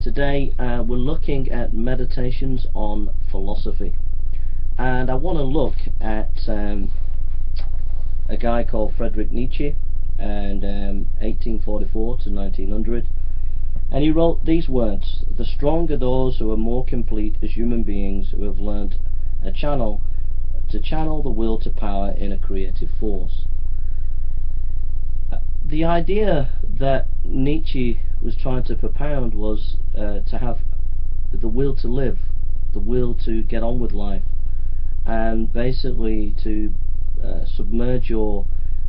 Today we're looking at meditations on philosophy, and I want to look at a guy called Friedrich Nietzsche, and 1844 to 1900, and he wrote these words: "The strong are those who are more complete as human beings, who have learnt to channel the will to power in a creative force." The idea that Nietzsche was trying to propound was to have the will to live, the will to get on with life, and basically to submerge your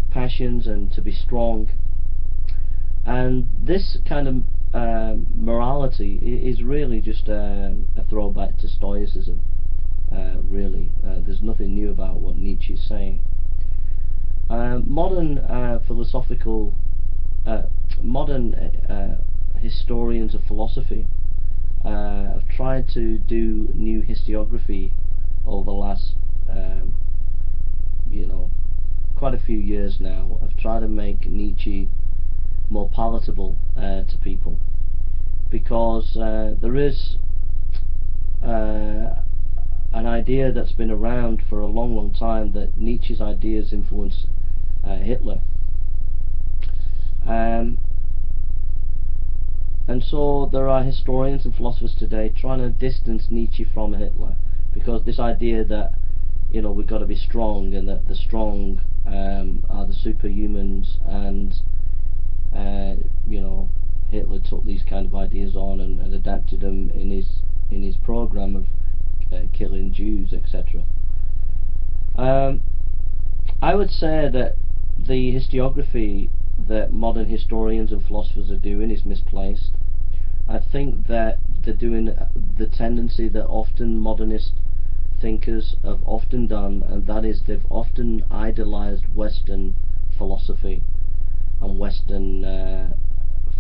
passions and to be strong. And this kind of morality is really just a throwback to Stoicism. Really, there's nothing new about what Nietzsche is saying. Modern historians of philosophy have tried to do new historiography over the last quite a few years now. Have tried to make Nietzsche more palatable to people, because there is an idea that's been around for a long time that Nietzsche's ideas influenced Hitler. And so there are historians and philosophers today trying to distance Nietzsche from Hitler, because this idea that we've got to be strong, and that the strong are the superhumans, and Hitler took these kind of ideas on and adapted them in his program of killing Jews, etc. I would say that the historiography that modern historians and philosophers are doing is misplaced. I think that they're doing the tendency that often modernist thinkers have often done, and that is they've often idolized Western philosophy and Western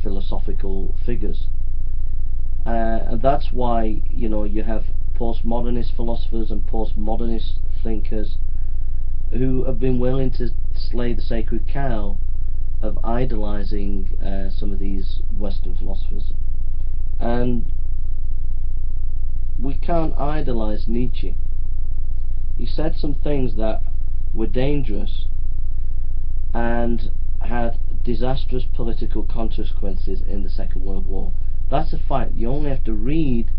philosophical figures, and that's why you have postmodernist philosophers and postmodernist thinkers who have been willing to slay the sacred cow of idolizing some of these Western philosophers. And we can't idolize Nietzsche. He said some things that were dangerous and had disastrous political consequences in the Second World War. That's a fact. You only have to read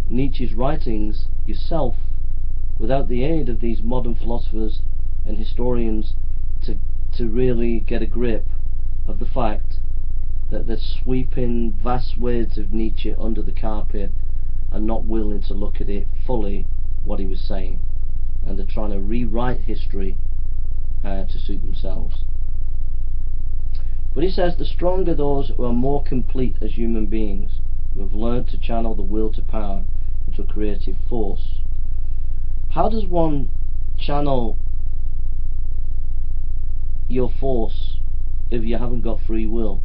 Nietzsche's writings yourself, without the aid of these modern philosophers and historians, to really get a grip of the fact that they're sweeping vast swathes of Nietzsche under the carpet and not willing to look at it fully, what he was saying, and they're trying to rewrite history to suit themselves. But he says the strong are those who are more complete as human beings, who have learned to channel the will to power into a creative force. How does one channel your force if you haven't got free will?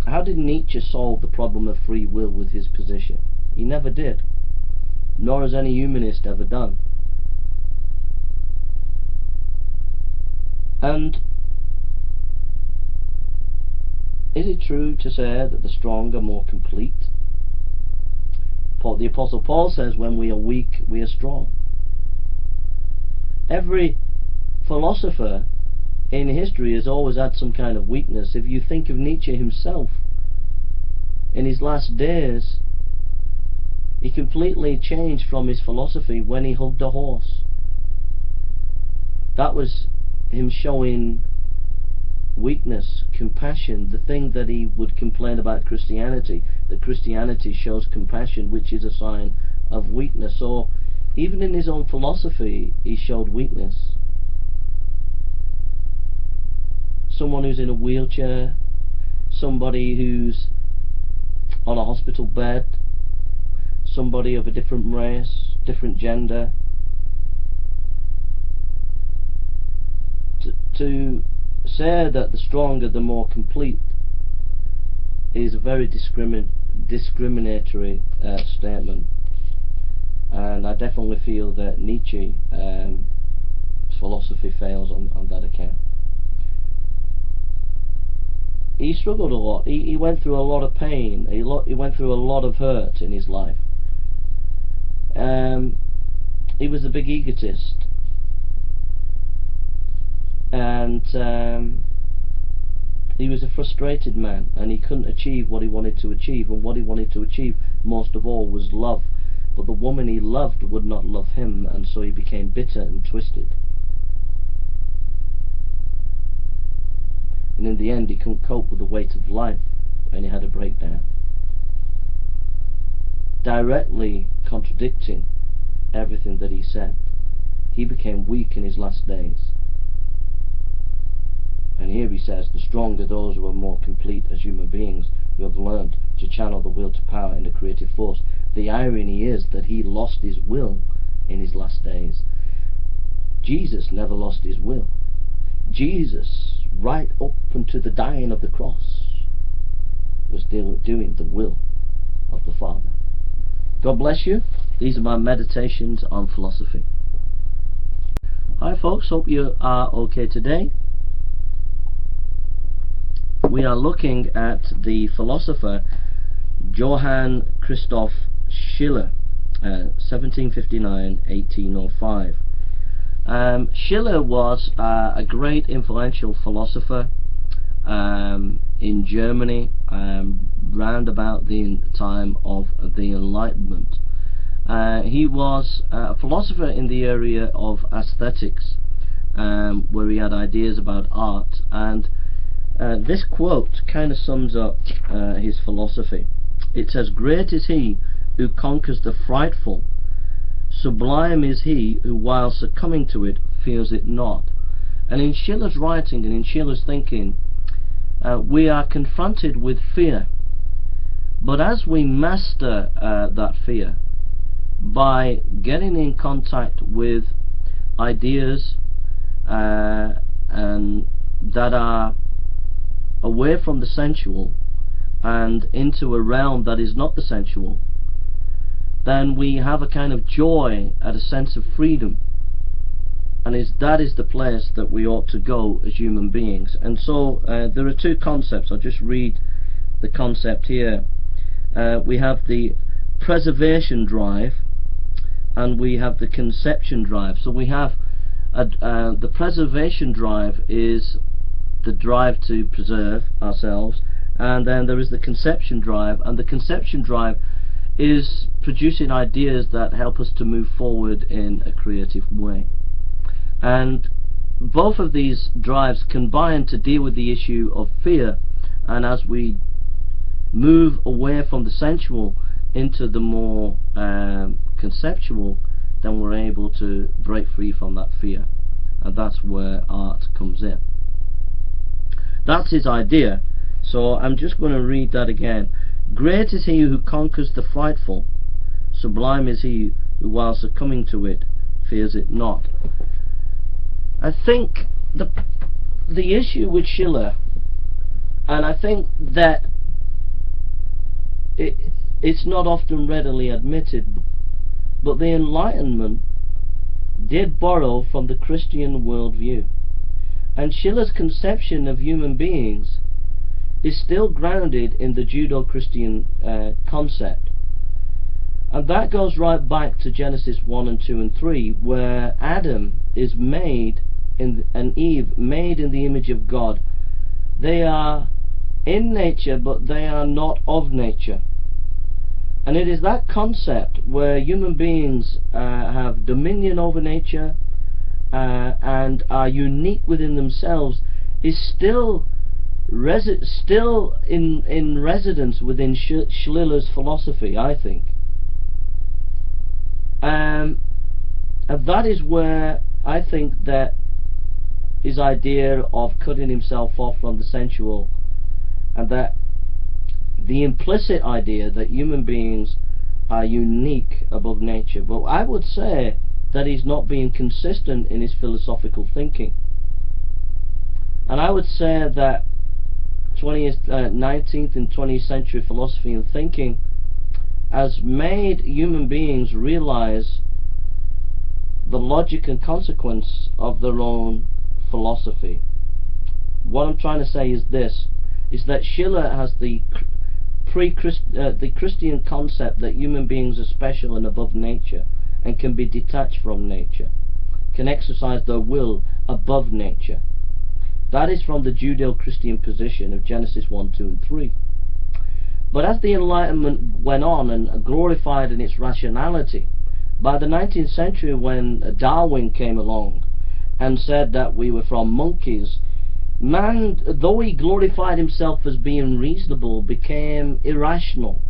How did Nietzsche solve the problem of free will with his position? He never did, nor has any humanist ever done. And is it true to say that the strong are more complete? The Apostle Paul says, when we are weak, we are strong. Every philosopher in history has always had some kind of weakness. If you think of Nietzsche himself, in his last days, he completely changed from his philosophy when he hugged a horse. That was him showing weakness, compassion, the thing that he would complain about Christianity, that Christianity shows compassion, which is a sign of weakness. So even in his own philosophy he showed weakness. Someone who's in a wheelchair, somebody who's on a hospital bed, somebody of a different race, different gender, to say that the strong are the more complete is a very discriminatory statement, and I definitely feel that Nietzsche's philosophy fails on that account. he struggled a lot. He went through a lot of pain. He went through a lot of hurt in his life. He was a big egotist, and he was a frustrated man, and he couldn't achieve what he wanted to achieve, and what he wanted to achieve most of all was love. But the woman he loved would not love him, and so he became bitter and twisted. And in the end, he couldn't cope with the weight of life, and he had a breakdown, directly contradicting everything that he said. He became weak in his last days. And here he says, the strong are those who are more complete as human beings, who have learned to channel the will to power in a creative force. The irony is that he lost his will in his last days. Jesus never lost his will. Jesus, right up until the dying of the cross, was doing the will of the Father. God bless you. These are my meditations on philosophy. Hi folks, hope you are okay today. We are looking at the philosopher Johann Christoph Schiller, 1759-1805. Schiller was a great influential philosopher in Germany round about the time of the Enlightenment. He was a philosopher in the area of aesthetics, where he had ideas about art, and this quote kind of sums up his philosophy. It says, "Great is he who conquers the frightful, sublime is he who while succumbing to it fears it not." And in Schiller's writing and in Schiller's thinking, we are confronted with fear, but as we master that fear by getting in contact with ideas and that are away from the sensual and into a realm that is not the sensual, then we have a kind of joy and a sense of freedom, and that is the place that we ought to go as human beings. And so there are two concepts. I'll just read the concept here. We have the preservation drive and we have the conception drive. So we have the preservation drive is the drive to preserve ourselves, and then there is the conception drive, and the conception drive is producing ideas that help us to move forward in a creative way. And both of these drives combine to deal with the issue of fear, and as we move away from the sensual into the more conceptual, then we're able to break free from that fear, and that's where art comes in. That's his idea. So I'm just going to read that again. "Great is he who conquers the frightful, sublime is he who while succumbing to it fears it not." I think the issue with Schiller, and I think that it's not often readily admitted, but the Enlightenment did borrow from the Christian worldview. And Schiller's conception of human beings is still grounded in the Judeo-Christian concept. And that goes right back to Genesis 1 and 2 and 3, where Adam is made and Eve made in the image of God. They are in nature, but they are not of nature. And it is that concept where human beings have dominion over nature and are unique within themselves is still in residence within Schiller's philosophy, I think. And that is where I think that his idea of cutting himself off from the sensual, and that the implicit idea that human beings are unique above nature. But I would say that he's not being consistent in his philosophical thinking. And I would say that 19th and 20th century philosophy and thinking has made human beings realize the logic and consequence of their own philosophy. What I'm trying to say is this: is that Schiller has the the Christian concept that human beings are special and above nature and can be detached from nature, can exercise their will above nature. That is from the Judeo-Christian position of Genesis 1, 2 and 3. But as the Enlightenment went on and glorified in its rationality, by the 19th century, when Darwin came along and said that we were from monkeys, man, though he glorified himself as being reasonable, became irrational,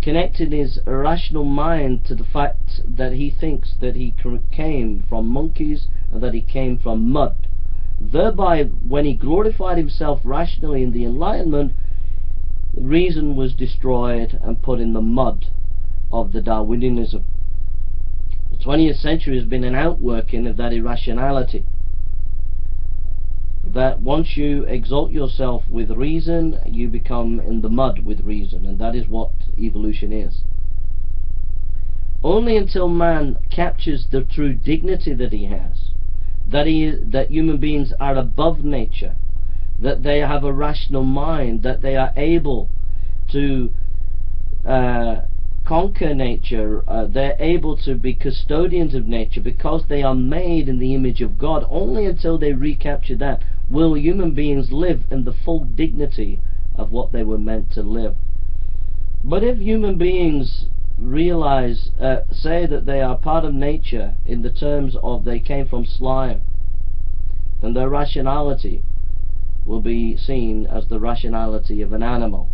connecting his irrational mind to the fact that he thinks that he came from monkeys and that he came from mud. Thereby, when he glorified himself rationally in the Enlightenment, reason was destroyed and put in the mud of the Darwinianism. The 20th century has been an outworking of that irrationality, that once you exalt yourself with reason, you become in the mud with reason, and that is what evolution is. Only until man captures the true dignity that he has, that human beings are above nature, that they have a rational mind, that they are able to conquer nature, they're able to be custodians of nature because they are made in the image of God. Only until they recapture that will human beings live in the full dignity of what they were meant to live. But if human beings realize, say that they are part of nature in the terms of they came from slime, then their rationality will be seen as the rationality of an animal.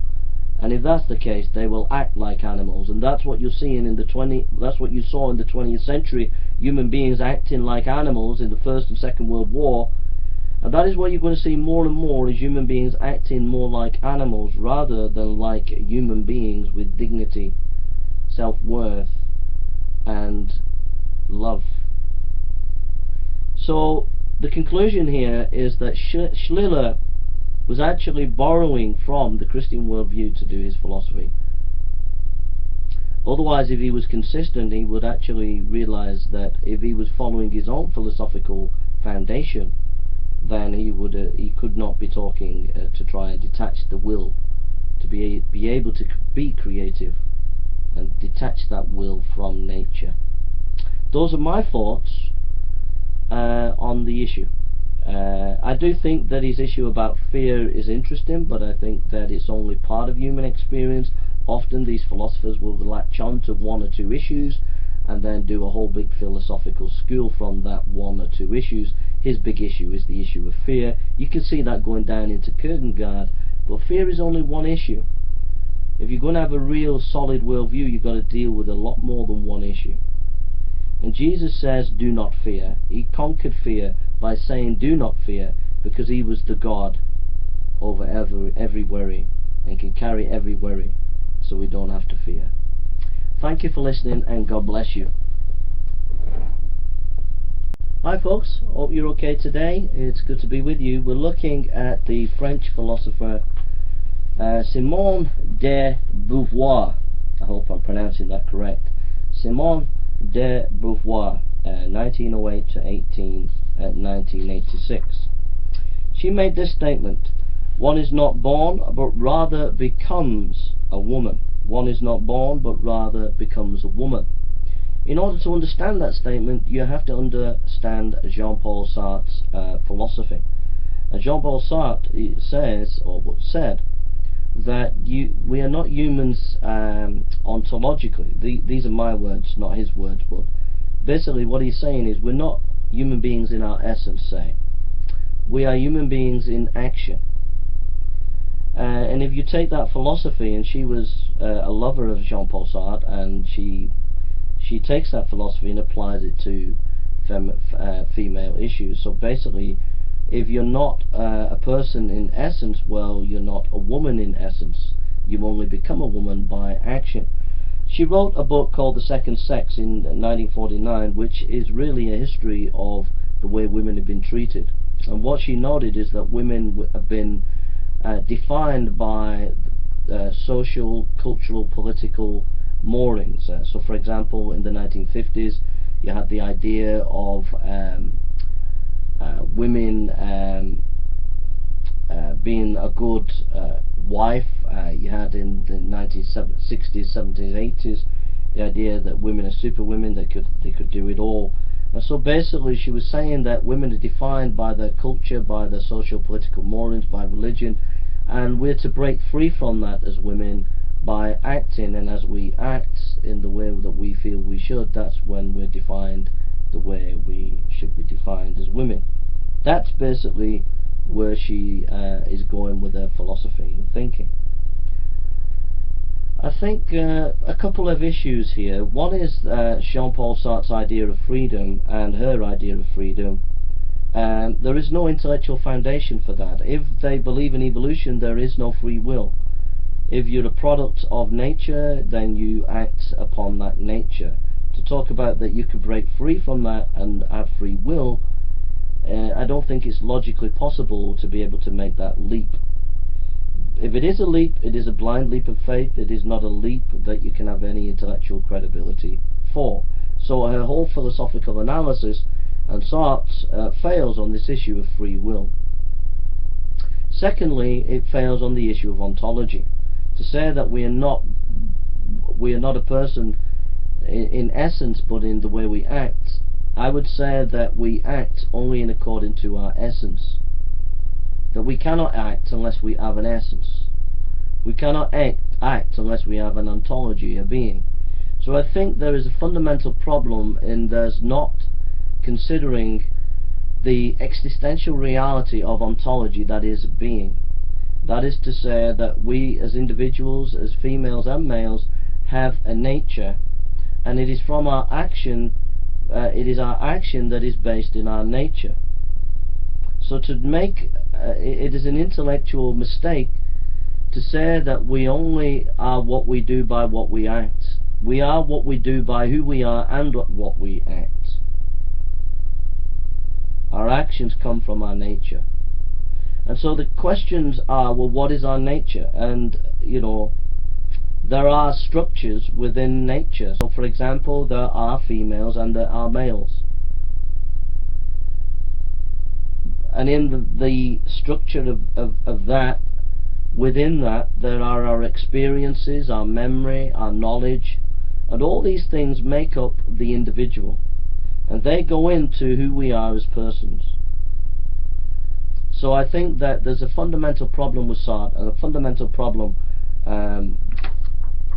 And if that's the case, they will act like animals, and that's what you're seeing in that's what you saw in the 20th century, human beings acting like animals in the First and Second World War. And that is what you're going to see more and more, is human beings acting more like animals rather than like human beings with dignity, self-worth and love. So the conclusion here is that Schiller was actually borrowing from the Christian worldview to do his philosophy. Otherwise, if he was consistent, he would actually realize that if he was following his own philosophical foundation, then he could not be talking to try and detach the will, to be able to be creative and detach that will from nature. Those are my thoughts on the issue. I do think that his issue about fear is interesting, but I think that it's only part of human experience. Often these philosophers will latch on to one or two issues and then do a whole big philosophical school from that one or two issues. His big issue is the issue of fear. You can see that going down into Kierkegaard, but fear is only one issue. If you're going to have a real solid worldview, you've got to deal with a lot more than one issue. And Jesus says, do not fear. He conquered fear by saying, do not fear, because he was the God over every worry and can carry every worry, so we don't have to fear. Thank you for listening, and God bless you. Hi folks, hope you're okay today. It's good to be with you. We're looking at the French philosopher Simone de Beauvoir. I hope I'm pronouncing that correct. Simone de Beauvoir, 1908 to 1986. She made this statement: one is not born, but rather becomes a woman. One is not born, but rather becomes a woman. In order to understand that statement, you have to understand Jean-Paul Sartre's philosophy. And Jean-Paul Sartre says, or said, that we are not humans ontologically. These are my words, not his words, but basically what he's saying is we're not human beings in our essence, say. We are human beings in action. And if you take that philosophy, and she was a lover of Jean-Paul Sartre, and she takes that philosophy and applies it to female issues. So basically, if you're not a person in essence, well, you're not a woman in essence. You only become a woman by action. She wrote a book called The Second Sex in 1949, which is really a history of the way women have been treated. And what she noted is that women have been defined by social, cultural, political moorings. So for example, in the 1950s, you had the idea of women being a good wife. You had in the 1960s, 70s, 80s the idea that women are superwomen, they could do it all. And so basically she was saying that women are defined by their culture, by their social political morals, by religion, and we're to break free from that as women by acting, and as we act in the way that we feel we should, that's when we're defined the way we should be defined as women. That's basically where she is going with her philosophy and thinking. I think a couple of issues here. One is Jean-Paul Sartre's idea of freedom and her idea of freedom. There is no intellectual foundation for that. If they believe in evolution, there is no free will. If you're a product of nature, then you act upon that nature. To talk about that you could break free from that and have free will, I don't think it's logically possible to be able to make that leap. If it is a leap, it is a blind leap of faith. It is not a leap that you can have any intellectual credibility for. So her whole philosophical analysis and Sartre's fails on this issue of free will. Secondly, it fails on the issue of ontology. To say that we are not a person in essence, but in the way we act, I would say that we act only in according to our essence. That we cannot act unless we have an essence. We cannot act unless we have an ontology, a being. So I think there is a fundamental problem in there's not considering the existential reality of ontology, that is being. That is to say that we as individuals, as females and males, have a nature, and it is from our action, it is our action that is based in our nature. So to make it is an intellectual mistake to say that we only are what we do by what we act. We are what we do by who we are and what we act. Our actions come from our nature. And so the questions are, well, what is our nature? And, you know, there are structures within nature. So, for example, there are females and there are males. And in the structure of that, within that, there are our experiences, our memory, our knowledge, and all these things make up the individual. And they go into who we are as persons. So I think that there's a fundamental problem with Sartre and a fundamental problem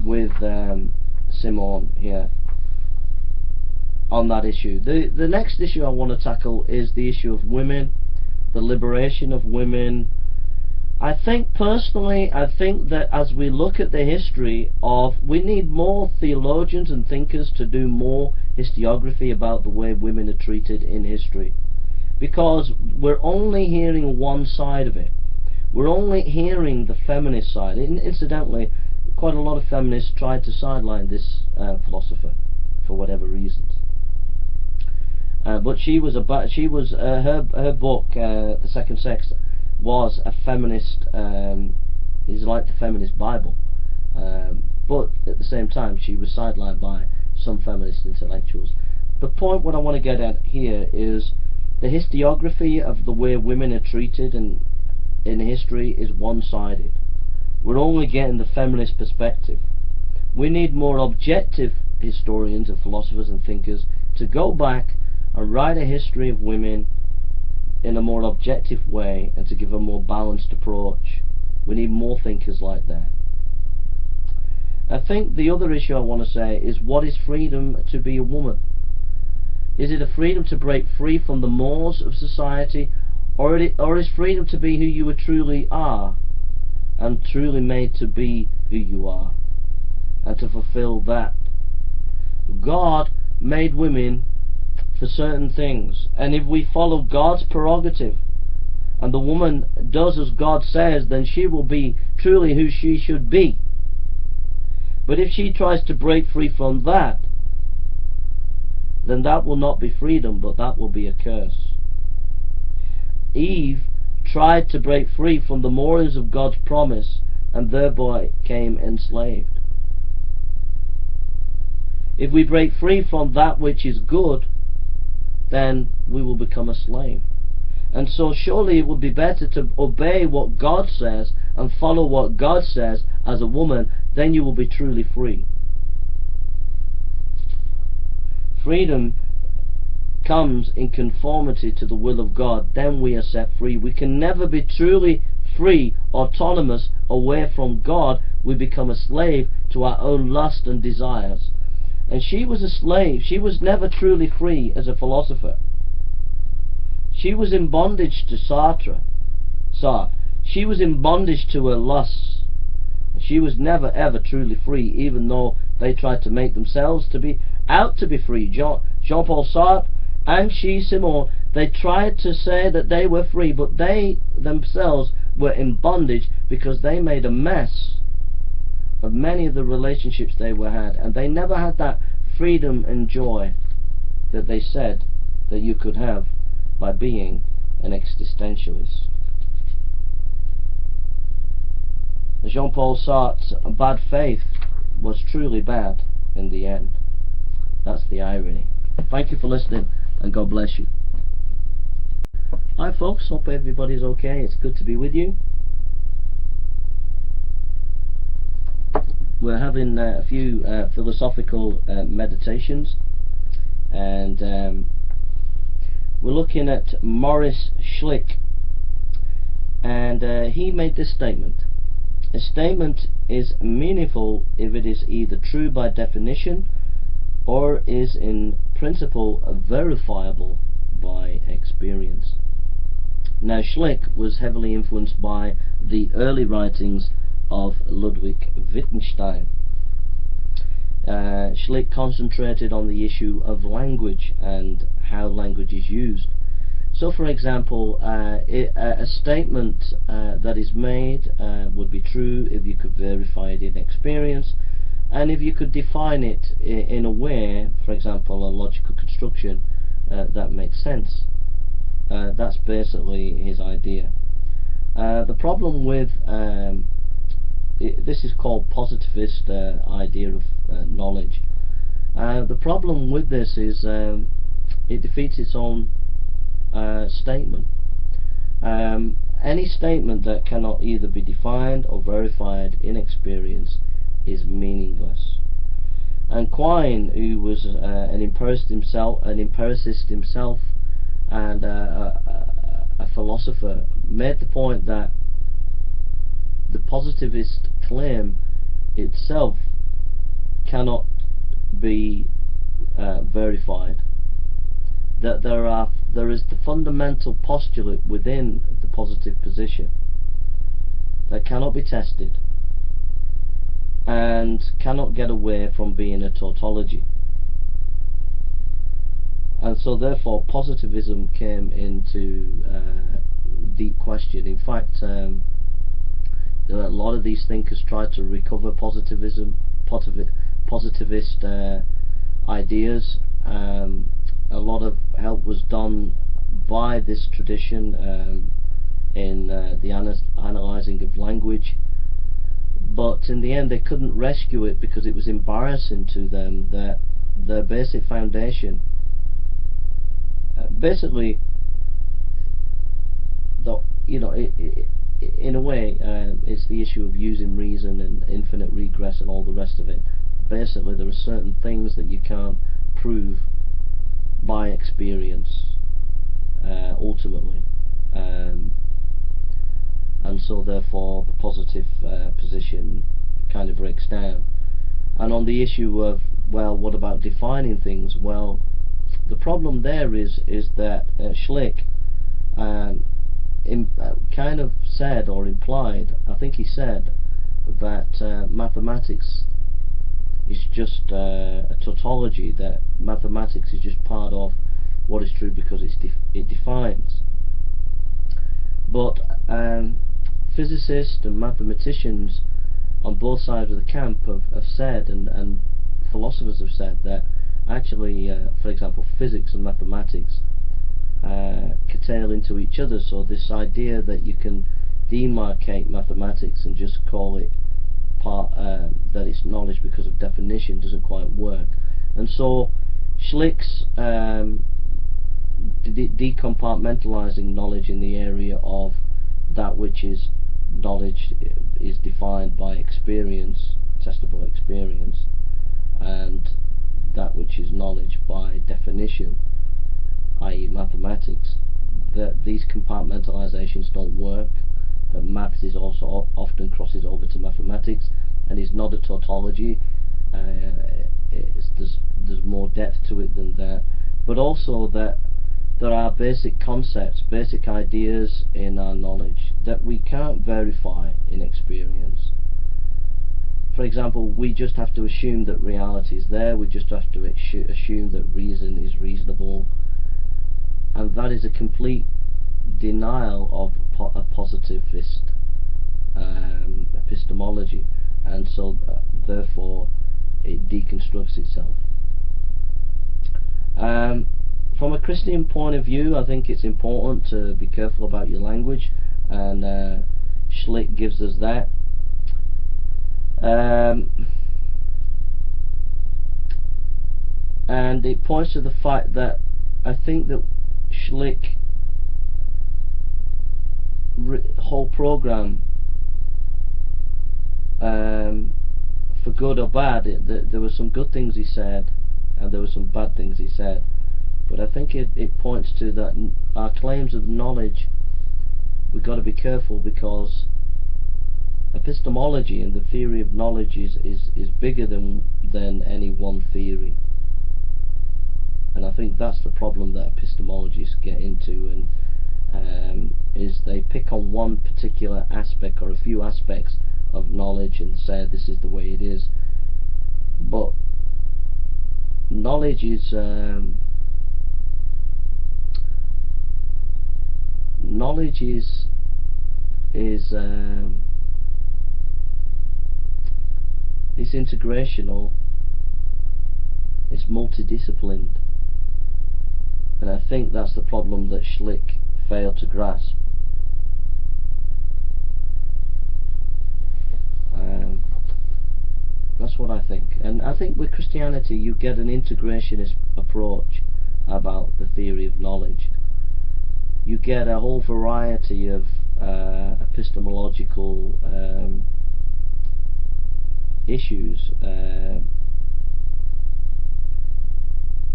with Simone here on that issue. The next issue I want to tackle is the issue of women, the liberation of women. I think personally, I think that as we look at the history of, we need more theologians and thinkers to do more historiography about the way women are treated in history, because we're only hearing one side of it. We're only hearing the feminist side. Incidentally, quite a lot of feminists tried to sideline this philosopher for whatever reasons. But her book, The Second Sex, was a feminist. Is like the feminist Bible, but at the same time she was sidelined by some feminist intellectuals. The point what I want to get at here is the historiography of the way women are treated in history is one-sided. We're only getting the feminist perspective. We need more objective historians and philosophers and thinkers to go back and write a history of women in a more objective way and to give a more balanced approach. We need more thinkers like that. I think the other issue I want to say is, what is freedom to be a woman? Is it a freedom to break free from the mores of society, or is freedom to be who you truly are, and truly made to be who you are, and to fulfill that? God made women for certain things, and if we follow God's prerogative, and the woman does as God says, then she will be truly who she should be. But if she tries to break free from that, then that will not be freedom, but that will be a curse. Eve tried to break free from the moorings of God's promise, and thereby became enslaved. If we break free from that which is good, then we will become a slave. And so surely it would be better to obey what God says and follow what God says as a woman, then you will be truly free. Freedom comes in conformity to the will of God, then we are set free. We can never be truly free, autonomous, away from God. We become a slave to our own lust and desires. And she was a slave. She was never truly free as a philosopher. She was in bondage to Sartre. She was in bondage to her lusts. She was never ever truly free, even though they tried to make themselves to be free. Jean-Paul Sartre and she, Simone, they tried to say that they were free, but they themselves were in bondage because they made a mess of many of the relationships they had, and they never had that freedom and joy that they said that you could have by being an existentialist. Jean-Paul Sartre's bad faith was truly bad in the end. That's the irony. Thank you for listening, and God bless you. Hi folks, hope everybody's okay. It's good to be with you. We're having a few philosophical meditations, and we're looking at Maurice Schlick, and he made this statement. A statement is meaningful if it is either true by definition or is in principle verifiable by experience. Now, Schlick was heavily influenced by the early writings of Ludwig Wittgenstein. Schlick concentrated on the issue of language and how language is used. So, for example, a statement that is made would be true if you could verify it in experience, and if you could define it in a way, for example, a logical construction that makes sense. That's basically his idea. The problem with this is called positivist idea of knowledge. The problem with this is it defeats its own statement. Any statement that cannot either be defined or verified in experience is meaningless. And Quine, who was an empiricist himself and a philosopher, made the point that the positivist claim itself cannot be verified. That there is the fundamental postulate within the positive position that cannot be tested and cannot get away from being a tautology. And so therefore positivism came into deep question. In fact, a lot of these thinkers tried to recover positivism, positivist ideas. A lot of help was done by this tradition in the analyzing of language, but in the end they couldn't rescue it because it was embarrassing to them that their basic foundation, basically, in a way, it's the issue of using reason and infinite regress and all the rest of it. Basically, there are certain things that you can't prove by experience, ultimately, and so therefore the positive position kind of breaks down. And on the issue of, well, what about defining things? Well, the problem there is that Schlick kind of said or implied, I think he said, that mathematics is just a tautology, that mathematics is just part of what is true because it defines. But physicists and mathematicians on both sides of the camp have said, and philosophers have said, that actually, for example, physics and mathematics curtail into each other. So this idea that you can demarcate mathematics and just call it that it's knowledge because of definition doesn't quite work. And so Schlick's decompartmentalizing knowledge in the area of that which is knowledge is defined by experience, testable experience, and that which is knowledge by definition, i.e. mathematics, that these compartmentalizations don't work, that maths is also often crosses over to mathematics and is not a tautology. There's more depth to it than that, but also that there are basic concepts, basic ideas in our knowledge that we can't verify in experience. For example, we just have to assume that reality is there, we just have to assume that reason is reasonable, and that is a complete denial of a positivist epistemology, and so therefore it deconstructs itself. From a Christian point of view, I think it's important to be careful about your language, and Schlick gives us that. And it points to the fact that I think that Schlick whole program, for good or bad, there were some good things he said and there were some bad things he said, but I think it points to that our claims of knowledge, we've got to be careful, because epistemology and the theory of knowledge is bigger than any one theory, and I think that's the problem that epistemologists get into, and is they pick on one particular aspect or a few aspects of knowledge and say this is the way it is. But knowledge is it's integrational, it's multidisciplined, and I think that's the problem that Schlick failed to grasp. That's what I think, and I think with Christianity you get an integrationist approach about the theory of knowledge. You get a whole variety of epistemological issues.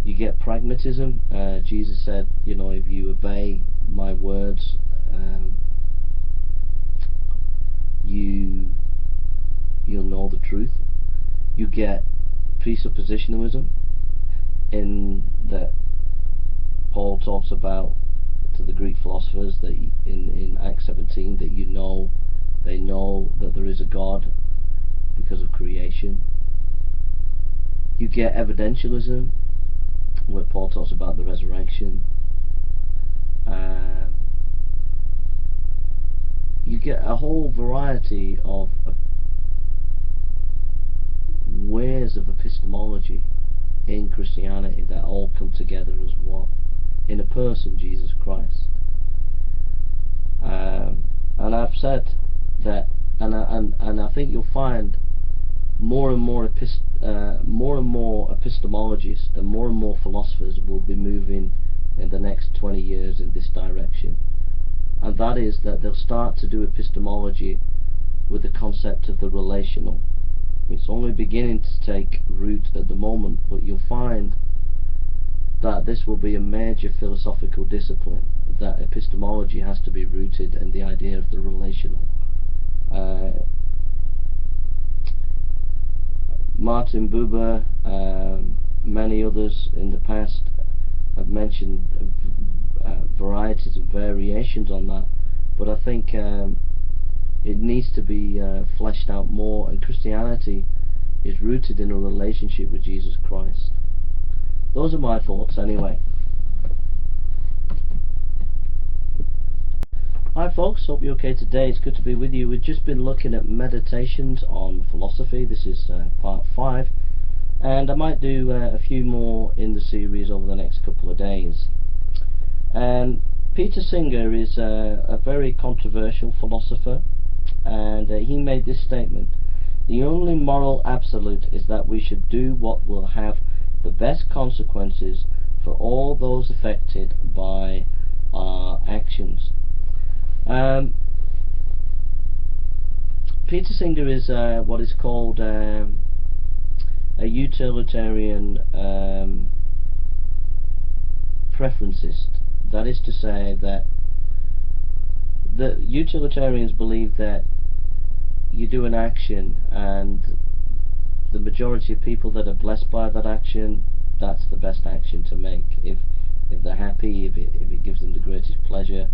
You get pragmatism. Jesus said, you know, if you obey my words, you'll know the truth. You get presuppositionalism, in that Paul talks about to the Greek philosophers that in Acts 17 that they know that there is a God because of creation. You get evidentialism, where Paul talks about the resurrection. You get a whole variety of ways of epistemology in Christianity that all come together as one in a person, Jesus Christ. And I've said that, and I think you'll find more and more epistemologists and more philosophers will be moving in the next 20 years in this direction, and that is that they'll start to do epistemology with the concept of the relational. It's only beginning to take root at the moment, but you'll find that this will be a major philosophical discipline, that epistemology has to be rooted in the idea of the relational. Martin Buber, many others in the past have mentioned varieties and variations on that, but I think it needs to be fleshed out more, and Christianity is rooted in a relationship with Jesus Christ. Those are my thoughts anyway. Hi folks, hope you're okay today. It's good to be with you. We've just been looking at meditations on philosophy. This is part 5, and I might do a few more in the series over the next couple of days. Peter Singer is a very controversial philosopher, and he made this statement: the only moral absolute is that we should do what will have the best consequences for all those affected by our actions. Peter Singer is what is called a utilitarian preferencist. That is to say that the utilitarians believe that you do an action and the majority of people that are blessed by that action, that's the best action to make. If they're happy, if it gives them the greatest pleasure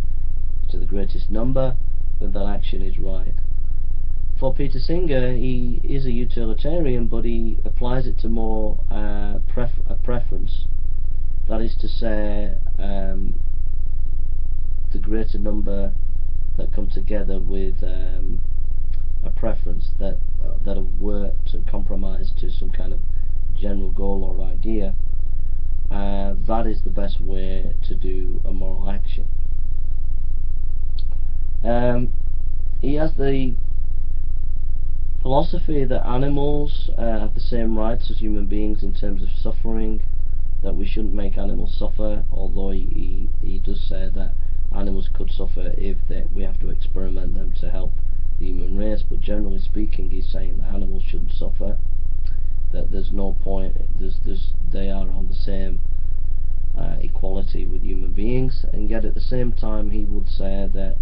to the greatest number, then that action is right. For Peter Singer, he is a utilitarian, but he applies it to more a preference. That is to say, the greater number that come together with a preference that have worked and compromised to some kind of general goal or idea. That is the best way to do a moral action. He has the philosophy that animals have the same rights as human beings in terms of suffering, that we shouldn't make animals suffer, although he does say that animals could suffer if we have to experiment them to help the human race, but generally speaking he's saying that animals shouldn't suffer, that there's no point, they are on the same equality with human beings, and yet at the same time he would say that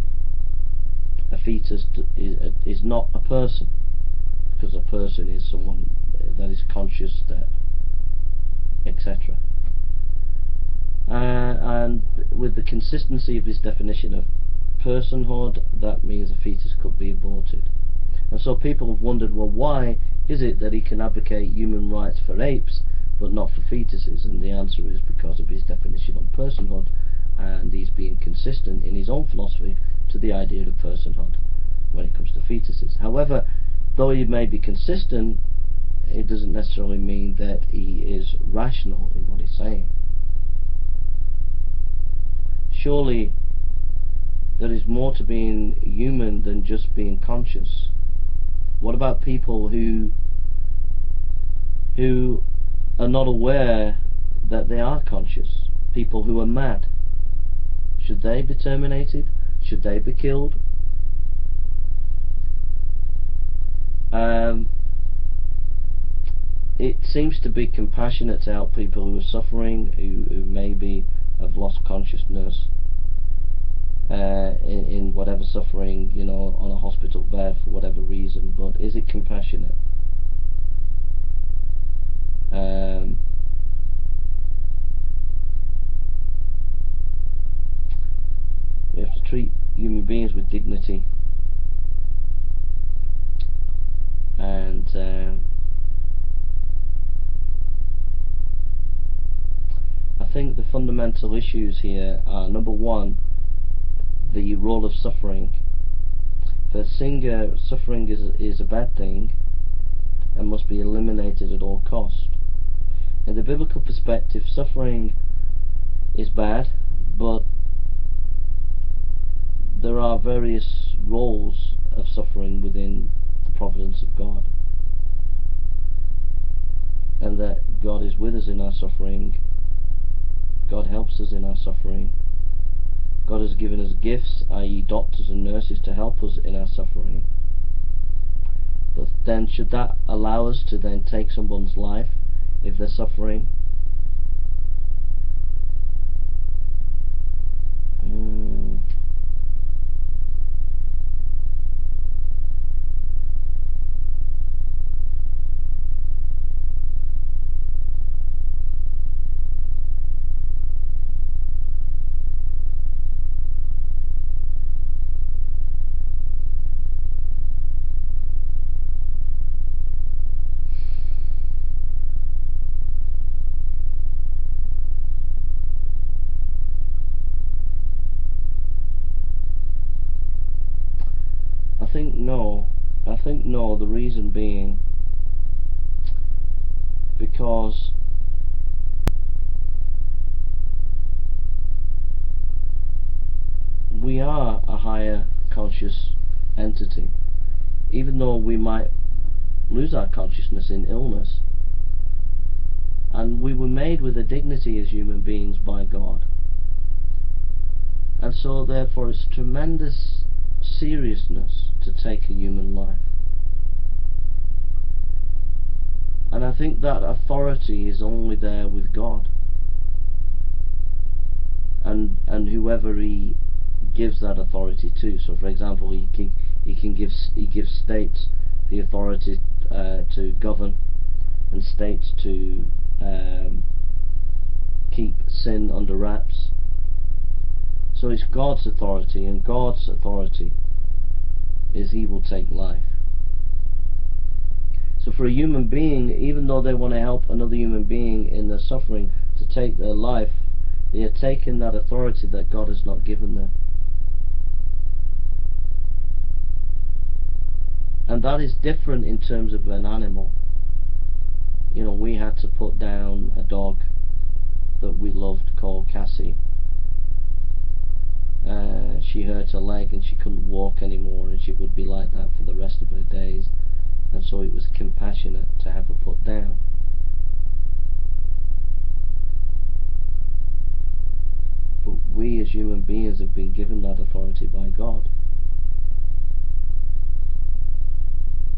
a fetus is not a person, because a person is someone that is conscious, that etc. And with the consistency of his definition of personhood, that means a fetus could be aborted. And so people have wondered, well, why is it that he can advocate human rights for apes but not for fetuses? And the answer is because of his definition on personhood, and he's being consistent in his own philosophy to the idea of personhood when it comes to fetuses. However, though he may be consistent, it doesn't necessarily mean that he is rational in what he's saying. Surely there is more to being human than just being conscious. What about people who are not aware that they are conscious? People who are mad. Should they be terminated? Should they be killed? It seems to be compassionate to help people who are suffering, who maybe have lost consciousness in whatever suffering, you know, on a hospital bed for whatever reason, but is it compassionate? We have to treat human beings with dignity, and I think the fundamental issues here are, number one, the role of suffering. For Singer, suffering is a bad thing and must be eliminated at all cost. In the biblical perspective, suffering is bad, but there are various roles of suffering within the providence of God, and that God is with us in our suffering. God helps us in our suffering. God has given us gifts, i.e. doctors and nurses, to help us in our suffering. But then should that allow us to then take someone's life if they're suffering? I think no, the reason being because we are a higher conscious entity, even though we might lose our consciousness in illness, And we were made with a dignity as human beings by God. And so therefore it's tremendous seriousness to take a human life. And I think that authority is only there with God. And whoever He gives that authority to. So for example, He gives states the authority to govern, and states to keep sin under wraps. So it's God's authority, and God's authority is He will take life. So for a human being, even though they want to help another human being in their suffering to take their life, they are taking that authority that God has not given them. And that is different in terms of an animal. You know, we had to put down a dog that we loved called Cassie. She hurt her leg and she couldn't walk anymore, and she would be like that for the rest of her days, and so it was compassionate to have her put down. But we as human beings have been given that authority by God,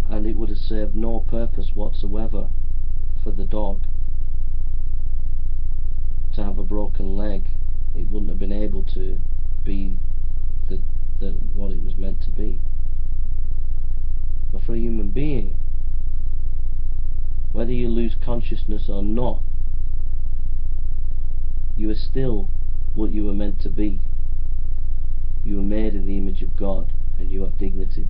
and it would have served no purpose whatsoever for the dog to have a broken leg. It wouldn't have been able to be what it was meant to be. But for a human being, whether you lose consciousness or not, you are still what you were meant to be. You were made in the image of God, and you have dignity.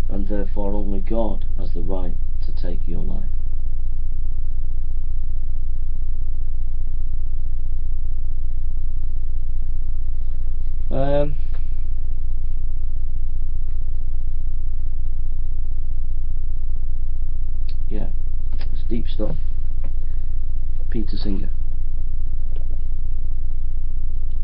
And therefore only God has the right to take your life. Yeah, it's deep stuff. Peter Singer.